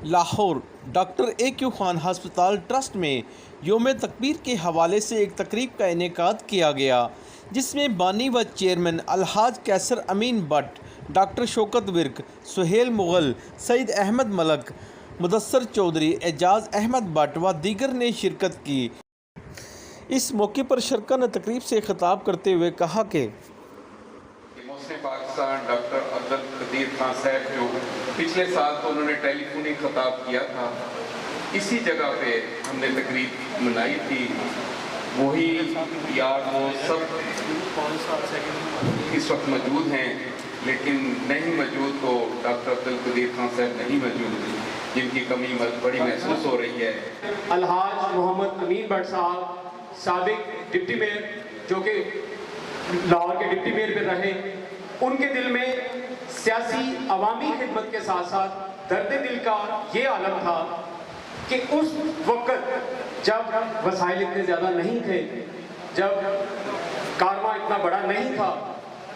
Lahore doctor A کیو خان ہسپتال trust میں یوم تکبیر کے حوالے سے ایک تقریب کا انعقاد کیا گیا، جس میں بانی و چیئرمین الحاج قیصر امین بٹ، ڈاکٹر شوکت ورک، سہیل مغل، سعید احمد ملک، مدثر چودھری، اعجاز احمد بٹ و دیگر نے شرکت کی۔ اس موقع پر شرکا نے تقریب سے خطاب کرتے ہوئے کہا کہ محسن پاکستان ڈاکٹر عبدالقدیر خان صاحب جو پچھلے سال تو انہوں نے ٹیلی فونک خطاب کیا تھا، اسی جگہ پہ ہم نے تقریب منائی تھی، وہی یار وہ سب اس وقت موجود ہیں، لیکن نہیں موجود تو ڈاکٹر عبدالقدیر خان صاحب نہیں موجود، جن کی کمی بڑی محسوس ہو رہی ہے۔ الحاج محمد امین بٹ صاحب سابق ڈپٹی میئر جو کہ لاہور کے ڈپٹی میئر پہ رہے، ان کے دل میں سیاسی عوامی خدمت کے ساتھ ساتھ درد دل کا یہ عالم تھا کہ اس وقت جب وسائل اتنے زیادہ نہیں تھے، جب کارواں اتنا بڑا نہیں تھا،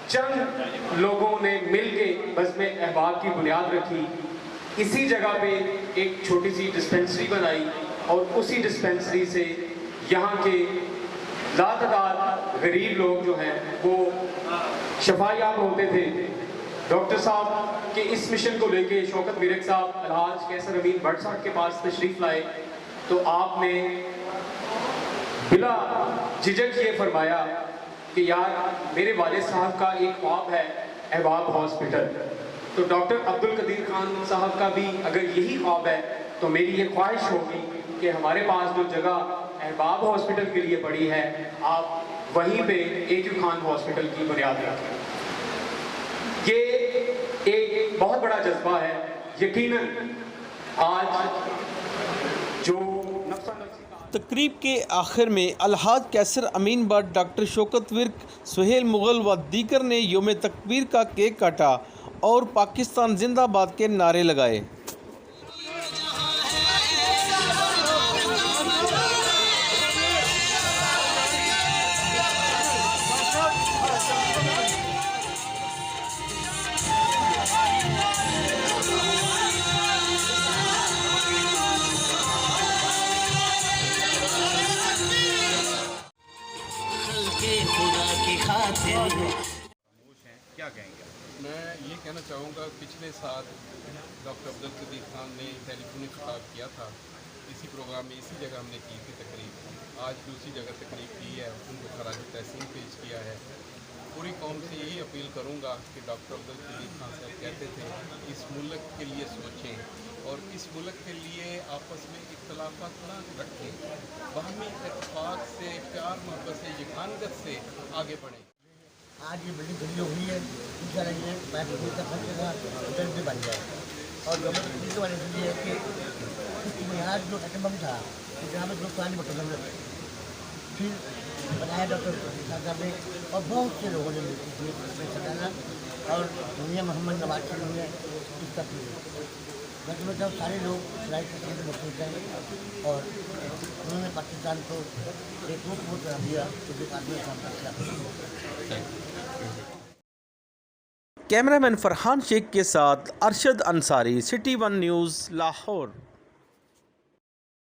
چند لوگوں نے مل کے بزم احباب کی بنیاد رکھی، اسی جگہ پہ ایک چھوٹی سی ڈسپینسری بنائی اور اسی ڈسپینسری سے یہاں کے لاتعداد غریب لوگ جو ہیں وہ شفا یاب ہوتے تھے۔ ڈاکٹر صاحب کے اس مشن کو لے کے شوکت ورک صاحب الحاج قیصر امین بٹ صاحب کے پاس تشریف لائے تو آپ نے بلا جھجک یہ فرمایا کہ یار میرے والد صاحب کا ایک خواب ہے احباب ہاسپٹل، تو ڈاکٹر عبدالقدیر خان صاحب کا بھی اگر یہی خواب ہے تو میری یہ خواہش ہوگی کہ ہمارے پاس جو جگہ احباب ہاسپٹل کے لیے پڑی ہے، آپ وہیں پہ اے کیو خان ہاسپٹل کی بنیاد رکھیں۔ یہ ایک بہت بڑا جذبہ ہے، یقیناً آج جو تقریب کے آخر میں الحاج قیصر امین بٹ، ڈاکٹر شوکت ورک، سہیل مغل و دیگر نے یوم تکبیر کا کیک کاٹا اور پاکستان زندہ باد کے نعرے لگائے۔ کیا کہیں گے؟ میں یہ کہنا چاہوں گا پچھلے سال ڈاکٹر عبدالقدیر خان نے ٹیلی فونک خطاب کیا تھا، اسی پروگرام میں اسی جگہ ہم نے کی تھی تقریب، آج دوسری جگہ تقریب کی ہے، ان کو خراج تحسین پیش کیا ہے۔ پوری قوم سے یہی اپیل کروں گا کہ ڈاکٹر عبدالقدیر خان صاحب کہتے تھے اس ملک کے لیے سوچیں اور اس ملک کے لیے آپس میں اختلافات نہ رکھیں، باہمی اتفاق سے، پیار محبت سے، یکانگت سے آگے بڑھیں۔ آج یہ بلڈنگ کھڑی ہوئی ہے، انشاءاللہ یہ بیٹھنے کا خرچے کا ہوٹل بھی بن جائے، اور گورنمنٹ کی وجہ سے یہ ہے کہ اس کی بنیاد جو ایٹم تھا جہاں میں لوگ پرانی بٹن پھر بنایا ڈاکٹر صاحب نے، اور بہت سے لوگوں نے سٹانا، اور دنیا محمد نواز شریف نے اس کا میں سمجھتا ہوں سارے لوگ سلائی کرنے سے مصروف ہیں، اور انہوں نے پاکستان کو ایک وہ طرح دیا جو کہ آدمی کام کرتا ہے۔ کیمرہ مین فرحان شیخ کے ساتھ Arshad Ansari, city one news, Lahore.